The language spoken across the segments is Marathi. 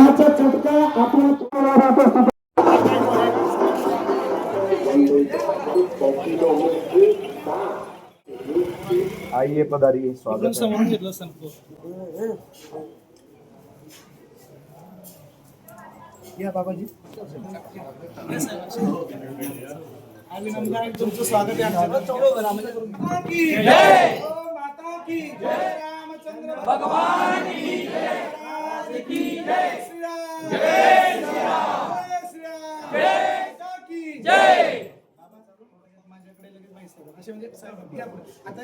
चहाचा चटका आपण आइए पधारिए, स्वागत है। या बाबाजी तुमचं स्वागत आहे माता की जय रामचंद्र भगवान की जय की जय श्री राम जय श्री राम जय की जय माझ्याकडे लगेच माहिती असे म्हणजे आता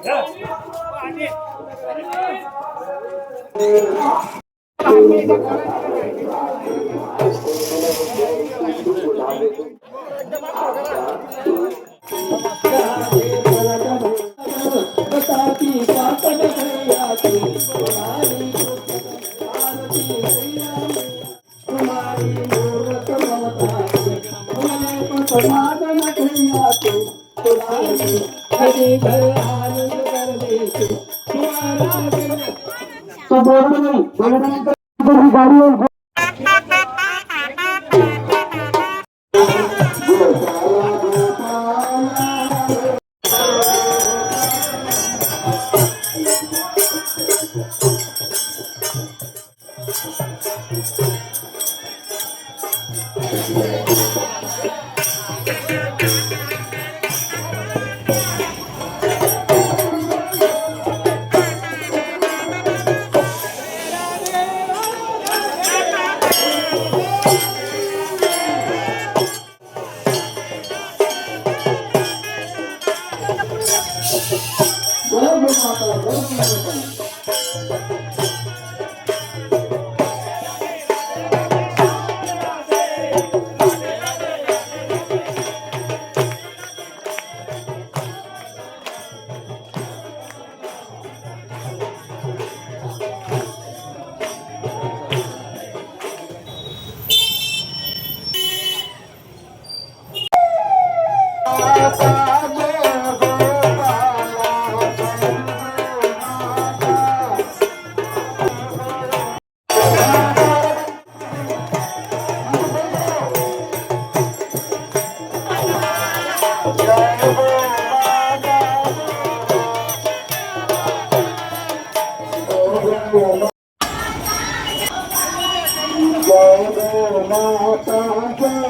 जय गो माता जय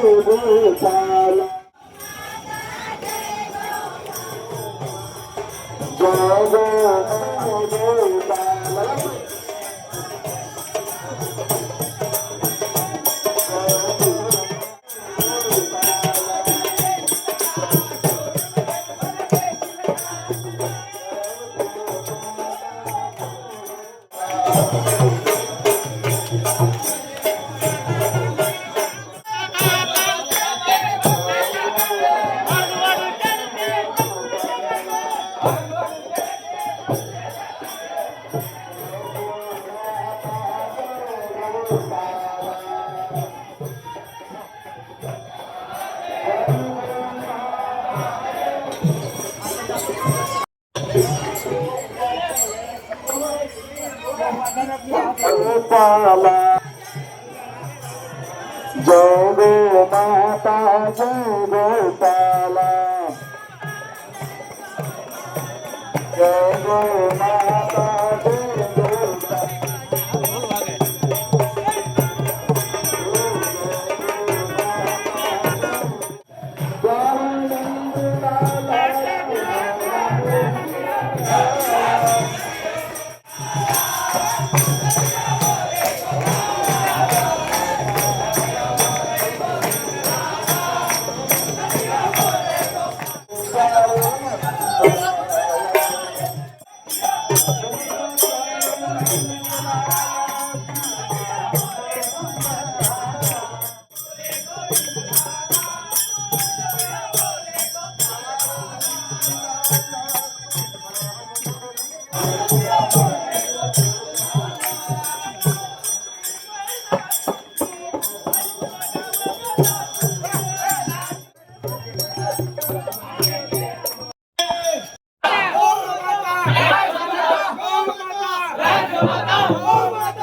गोपाला जय गो माता जय गोपाला माता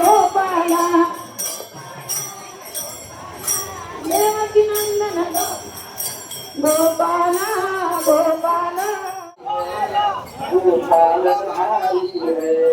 गोपाला यशोमती नंदन गोपाला गोपाला गोपाला गोपाल हरी है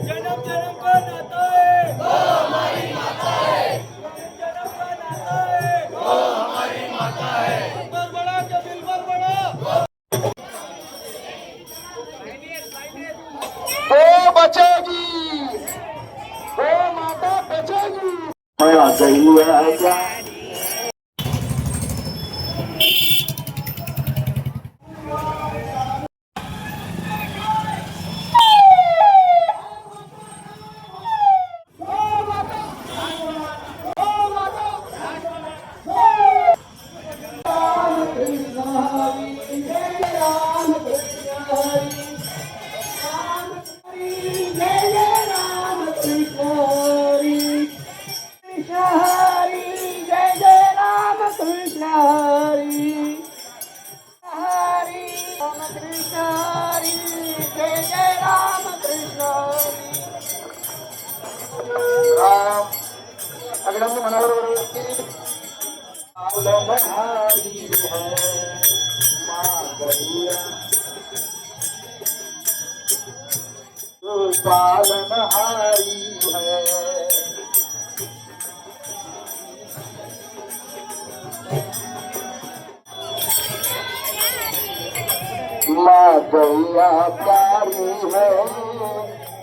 जन्म जन्म का नाता है वो हमारी माता है जन्म का नाता है वो हमारी माता है दिल बड़ा के दिल बड़ा वो बचेगी वो माता बचेगी मैं आ गई है अभिनंदन मनावर हरी है माँ गैया पालन हारी है माँ गैया प्यारी है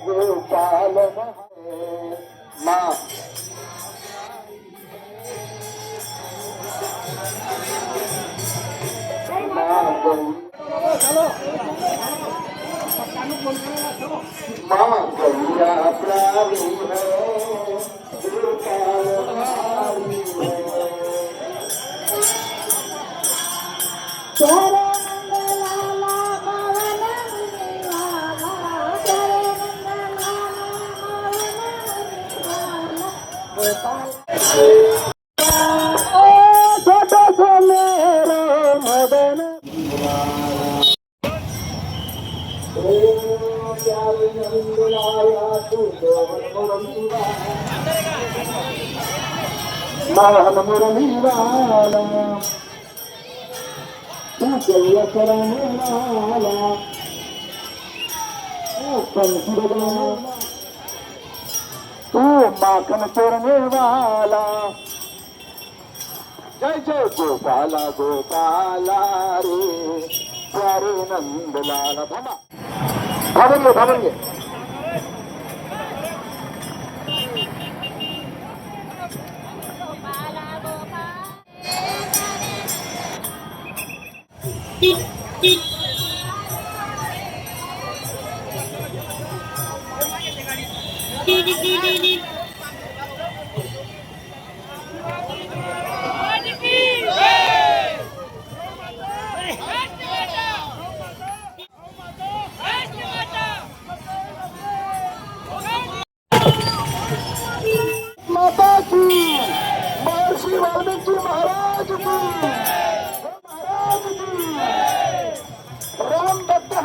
वो पालन है माँ माँ गैया प्यारी है वो पालन हारी है छोटा सा मेरा मदन मोहन मुरली वाला तू गैया करने वाला तू माखन चोरने वाला जय जय गोपाला गोपाला रे प्यारे नंद लाला थांबा थांबून घे माता की महर्षी वाल्मीकि महाराज की महाराज की राम भक्त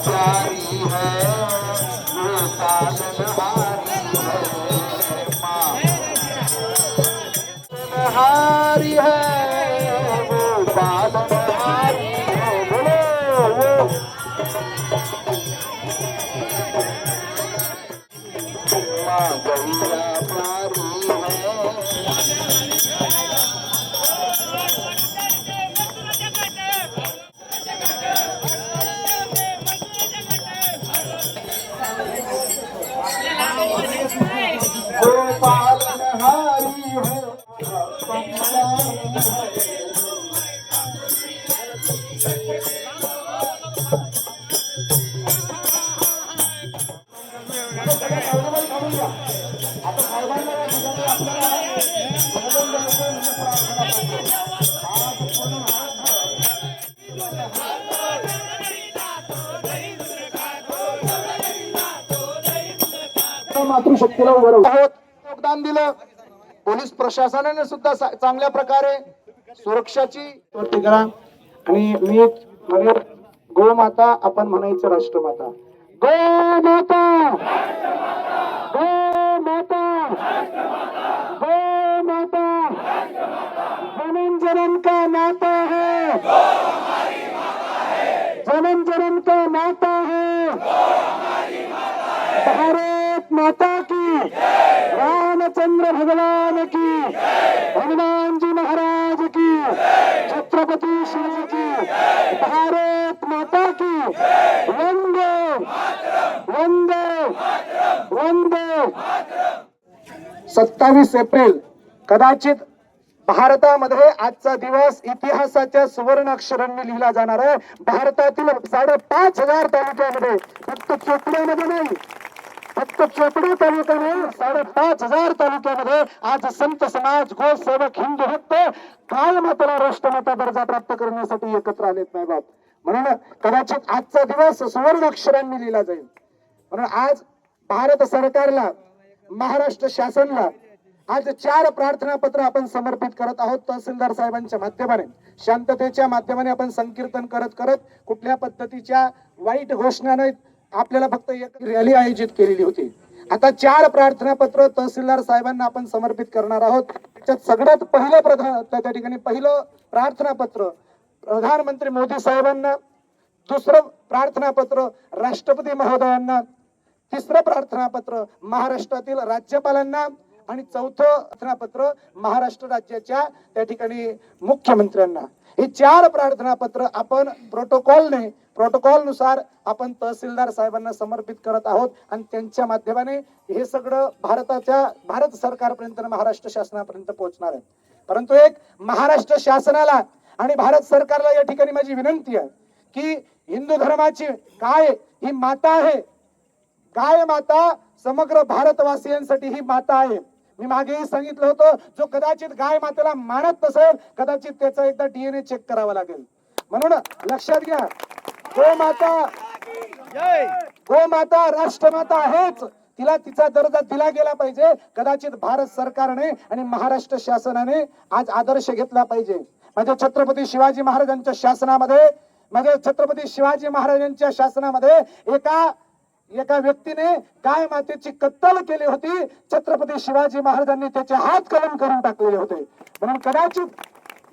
प्यारी है वो पालनहारी है माँ पालनहारी है वो पालनहारी है बोलो वो माँ गैया प्यारी है वो पालनहारी है मातृशक्तीला उभं योगदान दिलं. पोलीस प्रशासनाने सुद्धा चांगल्या प्रकारे सुरक्षाची वरती करा. आणि मी म्हणेन गोमाता आपण म्हणायचं राष्ट्रमाता. गोमाता गोमाता गोमाता जन्म जन्म का नाता है जन्म जन्म का नाता है भारत माता की रामचंद्र भगवान की हनुमान जी महाराज की छत्रपति शिवाजी की भारत माता की वंदे वंदे वंदे. 27 एप्रिल कदाचित भारतामध्ये आजचा दिवस इतिहासाच्या सुवर्ण अक्षरांनी लिहिला जाणार आहे. भारतातील 5,500 तालुक्यामध्ये फक्त चोपड्यामध्ये नाही फक्त चोपडा तालुक्याने 5,500 तालुक्यामध्ये आज संत समाज गोसेवक हिंदू भक्त काय मात्र राष्ट्रमाता दर्जा प्राप्त करण्यासाठी एकत्र आलेत नाही बाप. म्हणून कदाचित आजचा दिवस सुवर्ण अक्षरांनी लिहिला जाईल. म्हणून आज भारत सरकारला महाराष्ट्र शासनला आज 4 प्रार्थना पत्र आपण समर्पित करत आहोत. तहसीलदार साहेबांच्या माध्यमाने शांततेच्या माध्यमाने आपण संकीर्तन करत करत कुठल्या पद्धतीच्या वाईट घोषणा नाहीत. आपल्याला फक्त एक रॅली आयोजित केलेली होती. आता 4 प्रार्थना पत्र तहसीलदार साहेबांना आपण समर्पित करणार आहोत. त्याच्यात सगळ्यात पहिलं त्या ठिकाणी पहिलं प्रार्थना पत्र प्रधानमंत्री मोदी साहेबांना, दुसरं प्रार्थना पत्र राष्ट्रपती महोदयांना, तिसरं प्रार्थना पत्र महाराष्ट्रातील राज्यपालांना आणि चौथं प्रार्थना पत्र महाराष्ट्र राज्याच्या त्या ठिकाणी मुख्यमंत्र्यांना. हे 4 प्रार्थना पत्र आपण प्रोटोकॉल नुसार आपण तहसीलदार साहेबांना समर्पित करत आहोत आणि त्यांच्या माध्यमाने हे सगळं भारत सरकारपर्यंत महाराष्ट्र शासनापर्यंत पोहोचणार आहे. परंतु एक महाराष्ट्र शासनाला आणि भारत सरकारला या ठिकाणी माझी विनंती आहे की हिंदू धर्माची गाय ही माता आहे. गाय माता समग्र भारतवासियांसाठी ही माता आहे. मी मागेही सांगितलं होतं, जो कदाचित गाय मातेला मानत नसेल कदाचित त्याचा एकदा DNA चेक करावा लागेल. म्हणून लक्षात घ्या, गोमाता राष्ट्रमाता आहेच. तिला तिचा दर्जा दिला गेला पाहिजे. कदाचित भारत सरकारने आणि महाराष्ट्र शासनाने आज आदर्श घेतला पाहिजे. म्हणजे छत्रपती शिवाजी महाराजांच्या शासनामध्ये एका व्यक्तीने गाय मातेची कत्तल केली होती. छत्रपती शिवाजी महाराजांनी त्याचे हात कलम करून टाकलेले होते. म्हणून कदाचित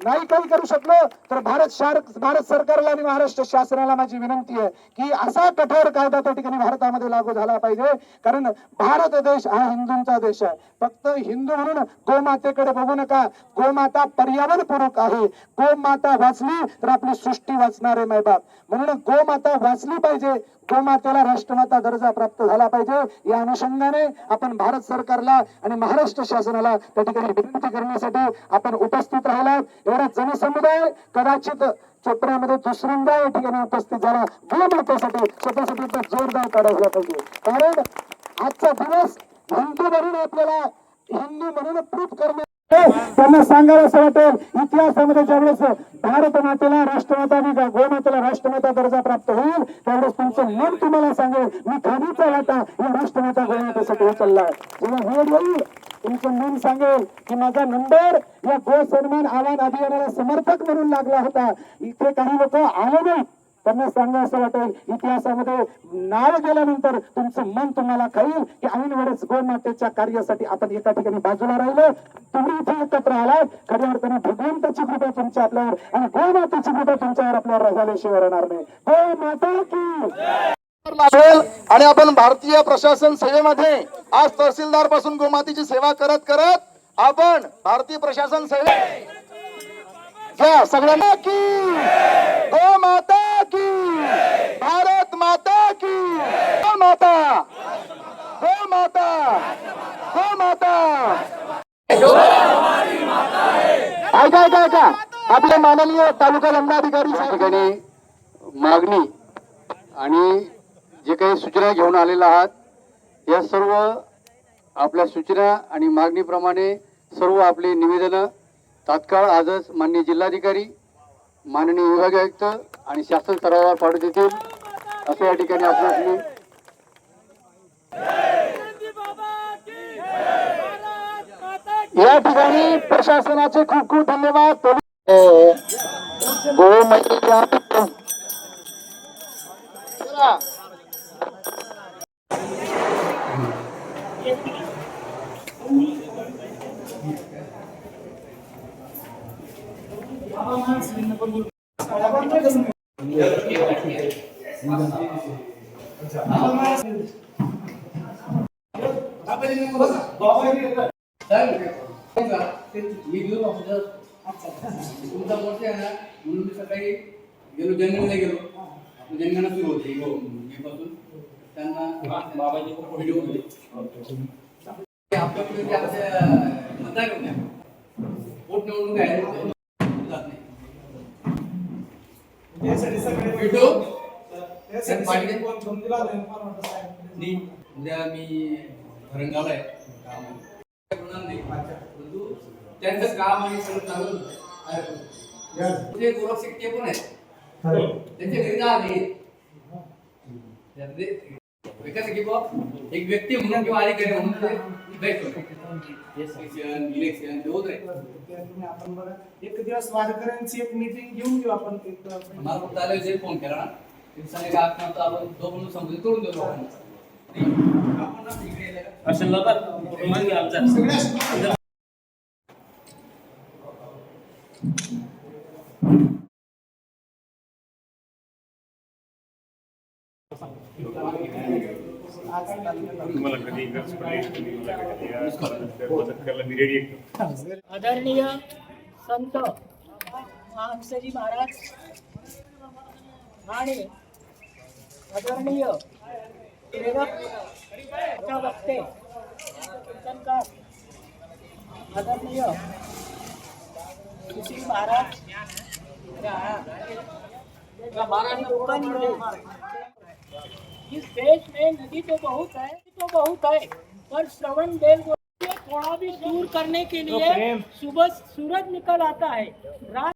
नाही काही करू शकलो तर भारत सरकारला आणि महाराष्ट्र शासनाला माझी विनंती आहे की असा कठोर कायदा त्या ठिकाणी भारतामध्ये लागू झाला पाहिजे. कारण भारत देश हा हिंदूंचा देश आहे. फक्त हिंदू म्हणून गोमातेकडे बघू नका. गोमाता पर्यावरण पूरक आहे. गोमाता वाचली तर आपली सृष्टी वाचणार आहे मायबाप. म्हणून गोमाता वाचली पाहिजे. गोमातेला राष्ट्रमाता दर्जा प्राप्त झाला पाहिजे. या अनुषंगाने आपण भारत सरकारला आणि महाराष्ट्र शासनाला त्या ठिकाणी विनंती करण्यासाठी आपण उपस्थित राहिलात. एवढा जनसमुदाय कदाचित चोपड्यामध्ये दुसऱ्यांदा या ठिकाणी उपस्थित झाला. गोमातेसाठी स्वतःसाठी जोरदार काढायला पाहिजे. कारण आजचा दिवस हिंदू म्हणून आपल्याला हिंदू म्हणून प्रूफ करणे त्यांना सांगावं असं वाटेल. इतिहासामध्ये ज्यावेळेस भारत मातेला राष्ट्रमाता आणि गोमातेला राष्ट्रमाता दर्जा प्राप्त होईल त्यावेळेस तुमचं मन तुम्हाला सांगेल मी खालीचा वाटा या राष्ट्रमाता गोमातेसाठी उचललाय. जेव्हा वेळ येईल तुमचं मन सांगेल की माझा नंबर या गो सन्मान आव्हान अभियानाला समर्थक म्हणून लागला होता. इथे काही लोक आले नाही. त्यांना सांगा असं वाटेल इतिहासामध्ये नाव गेल्यानंतर तुमचं मन तुम्हाला कळेल की ऐन वेळेस गोमातेच्या कार्यासाठी आपण एका ठिकाणी बाजूला राहिलो. तुम्ही इथे एकत्र आलात. खऱ्या अर्थाने भगवंताची कृपा तुमच्या आपल्यावर आणि गोमातेची कृपा तुमच्यावर आपल्यावर झाल्याशिवाय राहणार नाही. गोमाता की लागेल. आणि आपण भारतीय प्रशासन सेवेमध्ये आज तहसीलदार पासून गोमातेची सेवा करत करत आपण भारतीय प्रशासन सेवे सगळ्यांना की गोमाता की भारत माता की गोमाता गोमाता गोमाता ऐका आपले माननीय तालुका दंडाधिकारी या ठिकाणी मागणी आणि जे काही सूचना घेऊन आलेला आहात या सर्व आपल्या सूचना आणि मागणीप्रमाणे सर्व आपली निवेदनं तात्काळ आजच माननीय जिल्हाधिकारी माननीय विभाग आयुक्त आणि शासन स्तरावर पाठवण्यात येतील असं या ठिकाणी आपल्याला या ठिकाणी प्रशासनाचे खूप खूप धन्यवाद. मी घेऊन ऑफिसर तुमचा मोठे आहे ना म्हणून मी सकाळी गेलो जंगलला गेलो. आपलं जंगलात सुरू होते पासून त्यांना बाबाजी व्हिडिओ होते आपल्याकडे जे आमच्या मतदार होत्या पोट निवडणूक आहे जात नाही व्हिडिओ उद्या मी धरणगावला आहे परंतु त्यांचं काम आणि सगळं चालू आहे. गोरख शेट्टी पण आहेत त्यांच्या घरी आले विकास की एक व्यक्ती म्हणून किंवा अधिकारी म्हणून इलेक्शन होत आहे. आपण बघा एक दिवस वारकऱ्यांची एक मीटिंग घेऊन घेऊ आपण. मला फक्त आले फोन केला ना ते सांगितलं आता आपण दोघं संबोधित करून देऊ आपण आदरणीय संत महांसजी महाराज आणि आदरणीय वक्ते कीर्तनकार आदरणीय सुशील महाराज इस देश में नदी तो बहुत है पर श्रवण बेल को थोड़ा भी दूर करने के लिए सुबह सूरज निकल आता है रात